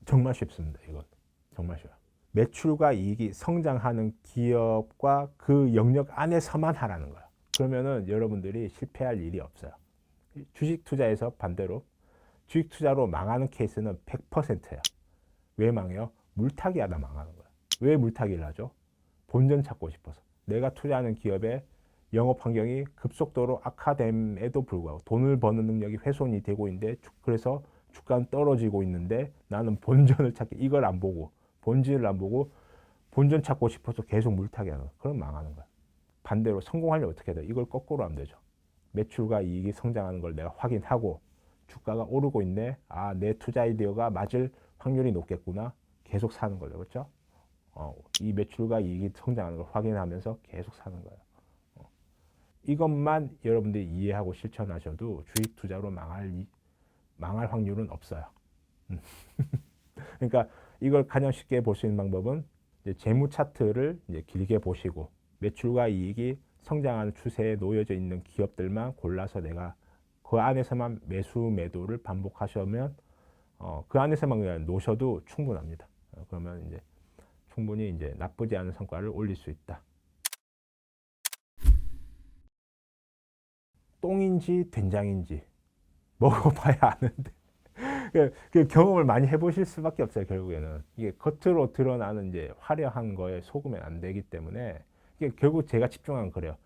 정말 쉽습니다. 이건 정말 쉬워요. 매출과 이익이 성장하는 기업과 그 영역 안에서만 하라는 거예요. 그러면은 여러분들이 실패할 일이 없어요. 주식 투자에서 반대로 주식 투자로 망하는 케이스는 100%예요. 왜 망해요? 물타기 하다 망하는 거예요. 왜 물타기를 하죠? 본전 찾고 싶어서. 내가 투자하는 기업의 영업 환경이 급속도로 악화됨에도 불구하고 돈을 버는 능력이 훼손이 되고 있는데, 그래서 주가는 떨어지고 있는데 나는 본전을 찾기, 이걸 안 보고 본질을 안 보고 본전 찾고 싶어서 계속 물타기 하는 거예요. 그럼 망하는 거예요. 반대로 성공하려면 어떻게 해야 돼요? 이걸 거꾸로 하면 되죠. 매출과 이익이 성장하는 걸 내가 확인하고 주가가 오르고 있네. 아, 내 투자 아이디어가 맞을 확률이 높겠구나. 계속 사는 거죠. 그렇죠? 이 매출과 이익이 성장하는 걸 확인하면서 계속 사는 거예요. 이것만 여러분들이 이해하고 실천하셔도 주식 투자로 망할 확률은 없어요. 그러니까 이걸 가장 쉽게 볼 수 있는 방법은 이제 재무 차트를 이제 길게 보시고 매출과 이익이 성장하는 추세에 놓여져 있는 기업들만 골라서 내가 그 안에서만 매수 매도를 반복하시면 그 안에서만 그냥 놓으셔도 충분합니다. 그러면 이제 충분히 이제 나쁘지 않은 성과를 올릴 수 있다. 똥인지 된장인지 먹어봐야 아는데 그 경험을 많이 해보실 수밖에 없어요. 결국에는 이게 겉으로 드러나는 이제 화려한 거에 속으면 안 되기 때문에 이게 결국 제가 집중한 거래요.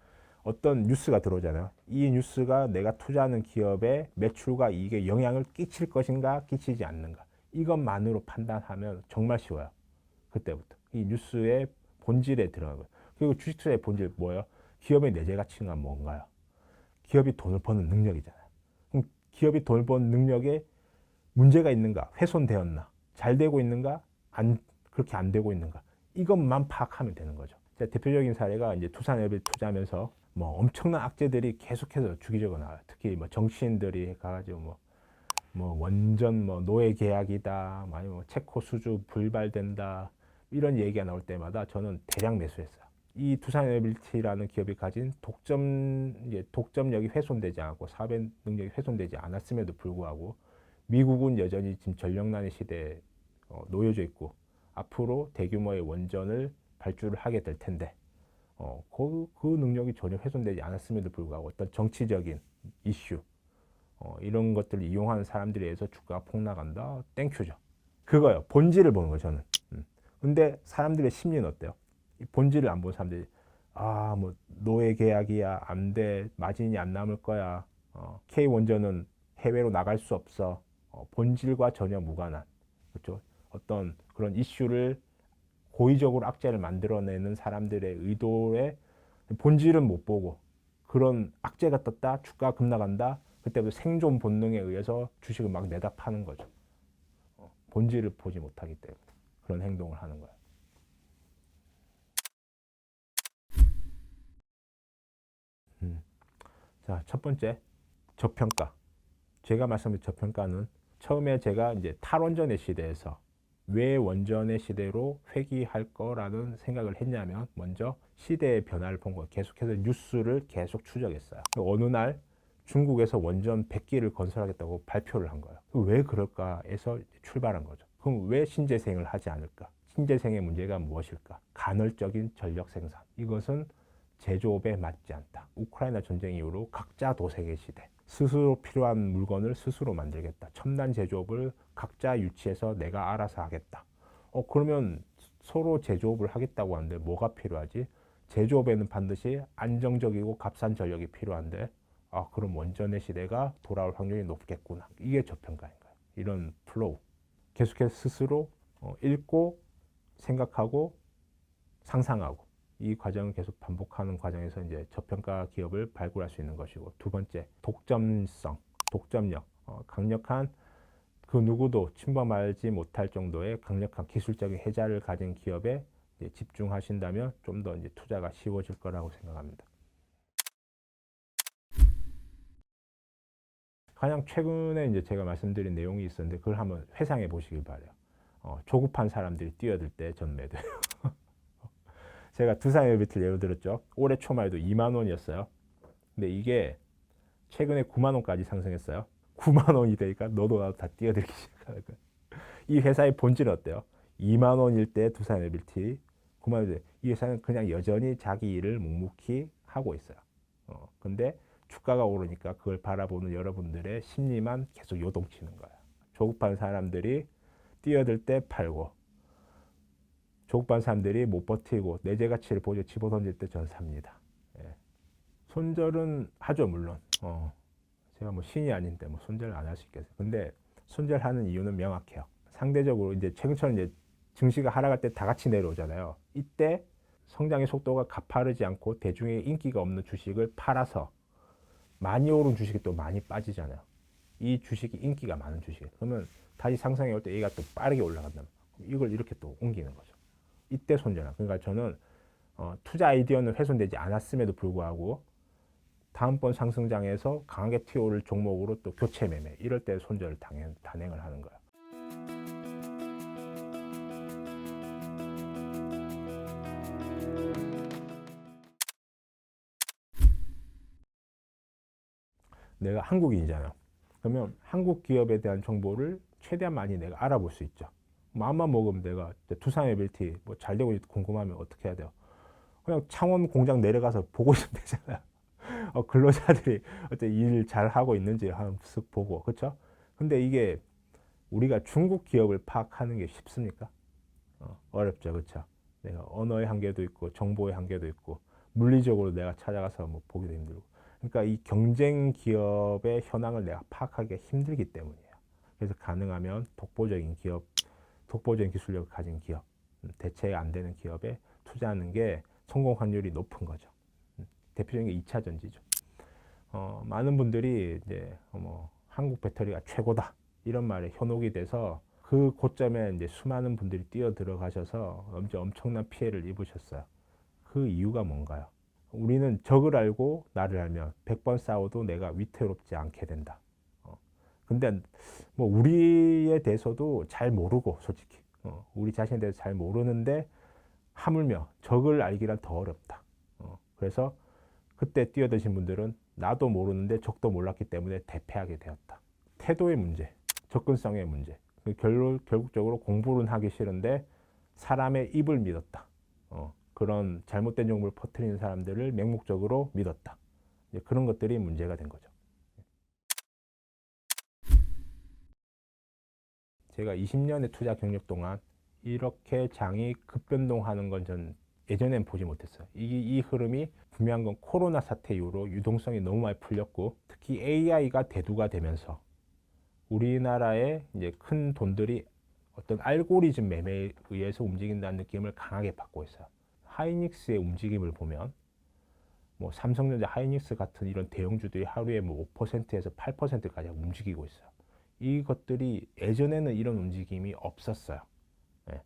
어떤 뉴스가 들어오잖아요. 이 뉴스가 내가 투자하는 기업의 매출과 이익에 영향을 끼칠 것인가 끼치지 않는가, 이것만으로 판단하면 정말 쉬워요. 그때부터 이 뉴스의 본질에 들어가는 거예요. 그리고 주식 투자의 본질 뭐예요? 기업의 내재 가치가 뭔가요? 기업이 돈을 버는 능력이잖아요. 그럼 기업이 돈을 버는 능력에 문제가 있는가, 훼손되었나, 잘 되고 있는가, 그렇게 안 되고 있는가, 이것만 파악하면 되는 거죠. 대표적인 사례가 이제 투산협에 투자하면서 뭐 엄청난 악재들이 계속해서 주기적으로 나와요. 특히 뭐 정치인들이 가가지고 뭐 원전 뭐 노예 계약이다, 아니면 뭐 체코 수주 불발된다, 이런 얘기가 나올 때마다 저는 대량 매수했어요. 이 두산에너빌티라는 기업이 가진 독점력이 훼손되지 않았고 사배 능력이 훼손되지 않았음에도 불구하고 미국은 여전히 지금 전력난의 시대에 놓여져 있고 앞으로 대규모의 원전을 발주를 하게 될 텐데 그 능력이 전혀 훼손되지 않았음에도 불구하고 어떤 정치적인 이슈 이런 것들을 이용하는 사람들에 의해서 주가가 폭락한다. 땡큐죠. 그거요. 본질을 보는 거예요, 저는. 근데 사람들의 심리는 어때요? 이 본질을 안 본 사람들이 뭐 노예 계약이야, 안 돼, 마진이 안 남을 거야, K 원전은 해외로 나갈 수 없어, 본질과 전혀 무관한, 그렇죠? 어떤 그런 이슈를 고의적으로 악재를 만들어내는 사람들의 의도의 본질은 못 보고 그런 악재가 떴다, 주가 급락한다, 그때부터 생존 본능에 의해서 주식을 막 내다 파는 거죠. 본질을 보지 못하기 때문에 그런 행동을 하는 거예요. 자, 첫 번째, 저평가. 제가 말씀드린 저평가는 처음에 제가 이제 탈원전의 시대에서 왜 원전의 시대로 회귀할 거라는 생각을 했냐면 먼저 시대의 변화를 본 거예요. 계속해서 뉴스를 계속 추적했어요. 어느 날 중국에서 원전 100기를 건설하겠다고 발표를 한 거예요. 왜 그럴까에서 출발한 거죠. 그럼 왜 신재생을 하지 않을까? 신재생의 문제가 무엇일까? 간헐적인 전력 생산. 이것은 제조업에 맞지 않다. 우크라이나 전쟁 이후로 각자 도생의 시대. 스스로 필요한 물건을 스스로 만들겠다. 첨단 제조업을 각자 유치해서 내가 알아서 하겠다. 그러면 서로 제조업을 하겠다고 하는데 뭐가 필요하지? 제조업에는 반드시 안정적이고 값싼 전력이 필요한데 그럼 원전의 시대가 돌아올 확률이 높겠구나. 이게 저평가인 거예요. 이런 플로우. 계속해서 스스로 읽고 생각하고 상상하고 이 과정을 계속 반복하는 과정에서 이제 저평가 기업을 발굴할 수 있는 것이고, 두 번째, 독점성, 독점력, 강력한 그 누구도 침범하지 못할 정도의 강력한 기술적인 혜자를 가진 기업에 집중하신다면 좀 더 이제 투자가 쉬워질 거라고 생각합니다. 가장 최근에 이제 제가 말씀드린 내용이 있었는데 그걸 한번 회상해 보시길 바래요. 조급한 사람들이 뛰어들 때 전 매도해요. 제가 두산에너비티를 예로 들었죠. 올해 초만 해도 2만 원이었어요. 근데 이게 최근에 9만 원까지 상승했어요. 9만 원이 되니까 너도 나도 다 뛰어들기 시작하는 거예요. 이 회사의 본질은 어때요? 2만 원일 때 두산에너빌티 9만 원. 이 회사는 그냥 여전히 자기 일을 묵묵히 하고 있어요. 근데 주가가 오르니까 그걸 바라보는 여러분들의 심리만 계속 요동치는 거예요. 조급한 사람들이 뛰어들 때 팔고, 조급한 사람들이 못 버티고 내재 가치를 보죠. 집어던질 때 전 삽니다. 예. 손절은 하죠, 물론. 제가 뭐 신이 아닌데 뭐 손절 안 할 수 있겠어요. 근데 손절하는 이유는 명확해요. 상대적으로 이제 최근처럼 이제 증시가 하락할 때 다 같이 내려오잖아요. 이때 성장의 속도가 가파르지 않고 대중의 인기가 없는 주식을 팔아서 많이 오른 주식이 또 많이 빠지잖아요. 이 주식이 인기가 많은 주식. 그러면 다시 상승해 올 때 얘가 또 빠르게 올라간다. 이걸 이렇게 또 옮기는 거죠. 이때 손절. 그러니까 저는 투자 아이디어는 훼손되지 않았음에도 불구하고 다음번 상승장에서 강하게 튀어오를 종목으로 또 교체 매매 이럴 때 손절을 단행을 하는 거예요. 내가 한국인이잖아요. 그러면 한국 기업에 대한 정보를 최대한 많이 내가 알아볼 수 있죠. 마음만 먹으면 내가 두산에너빌티 뭐 잘 되고 궁금하면 어떻게 해야 돼요? 그냥 창원 공장 내려가서 보고 있으면 되잖아요. 근로자들이 어떤 일 잘 하고 있는지 한번 쓱 보고, 그렇죠? 근데 이게 우리가 중국 기업을 파악하는 게 쉽습니까? 어렵죠, 그렇죠? 내가 언어의 한계도 있고 정보의 한계도 있고 물리적으로 내가 찾아가서 뭐 보기도 힘들고. 그러니까 이 경쟁 기업의 현황을 내가 파악하기가 힘들기 때문이에요. 그래서 가능하면 독보적인 기업, 독보적인 기술력을 가진 기업, 대체 안 되는 기업에 투자하는 게 성공 확률이 높은 거죠. 대표적인 게 2차 전지죠. 많은 분들이 이제 한국 배터리가 최고다 이런 말에 현혹이 돼서 그 고점에 이제 수많은 분들이 뛰어 들어가셔서 엄청난 피해를 입으셨어요. 그 이유가 뭔가요? 우리는 적을 알고 나를 알면 100번 싸워도 내가 위태롭지 않게 된다. 근데 뭐 우리에 대해서도 잘 모르고 솔직히 우리 자신에 대해서 잘 모르는데 하물며 적을 알기란 더 어렵다. 그래서 그때 뛰어드신 분들은 나도 모르는데 적도 몰랐기 때문에 대패하게 되었다. 태도의 문제, 접근성의 문제. 결국적으로 공부는 하기 싫은데 사람의 입을 믿었다. 그런 잘못된 정보를 퍼뜨리는 사람들을 맹목적으로 믿었다. 그런 것들이 문제가 된 거죠. 제가 20년의 투자 경력 동안 이렇게 장이 급변동하는 건 전 예전엔 보지 못했어요. 이 흐름이 분명한 건 코로나 사태 이후로 유동성이 너무 많이 풀렸고 특히 AI가 대두가 되면서 우리나라의 이제 큰 돈들이 어떤 알고리즘 매매에 의해서 움직인다는 느낌을 강하게 받고 있어요. 하이닉스의 움직임을 보면 뭐 삼성전자, 하이닉스 같은 이런 대형주들이 하루에 뭐 5%에서 8%까지 움직이고 있어요. 이것들이 예전에는 이런 움직임이 없었어요. 네.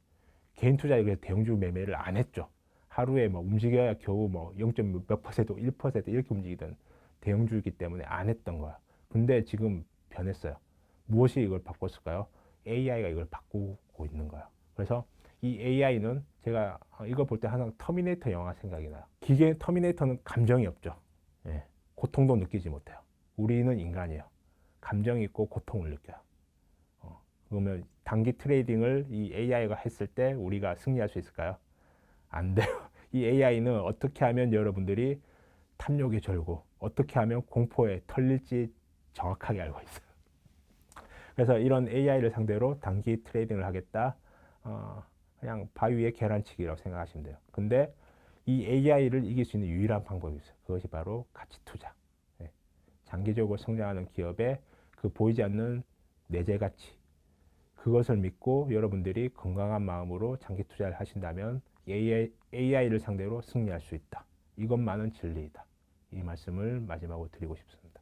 개인 투자에 대형주 매매를 안 했죠. 하루에 뭐 움직여야 겨우 뭐 0. 몇 퍼센트, 1% 이렇게 움직이던 대형주이기 때문에 안 했던 거야. 근데 지금 변했어요. 무엇이 이걸 바꿨을까요? AI가 이걸 바꾸고 있는 거야. 그래서 이 AI는 제가 이거 볼 때 항상 터미네이터 영화 생각이 나요. 기계 터미네이터는 감정이 없죠. 예, 고통도 느끼지 못해요. 우리는 인간이에요. 감정이 있고 고통을 느껴요. 그러면 단기 트레이딩을 이 AI가 했을 때 우리가 승리할 수 있을까요? 안 돼요. 이 AI는 어떻게 하면 여러분들이 탐욕에 절고 어떻게 하면 공포에 털릴지 정확하게 알고 있어요. 그래서 이런 AI를 상대로 단기 트레이딩을 하겠다. 그냥 바위의 계란치기라고 생각하시면 돼요. 근데 이 AI를 이길 수 있는 유일한 방법이 있어요. 그것이 바로 가치 투자. 네. 장기적으로 성장하는 기업에 그 보이지 않는 내재 가치, 그것을 믿고 여러분들이 건강한 마음으로 장기 투자를 하신다면 AI를 상대로 승리할 수 있다. 이것만은 진리이다. 이 말씀을 마지막으로 드리고 싶습니다.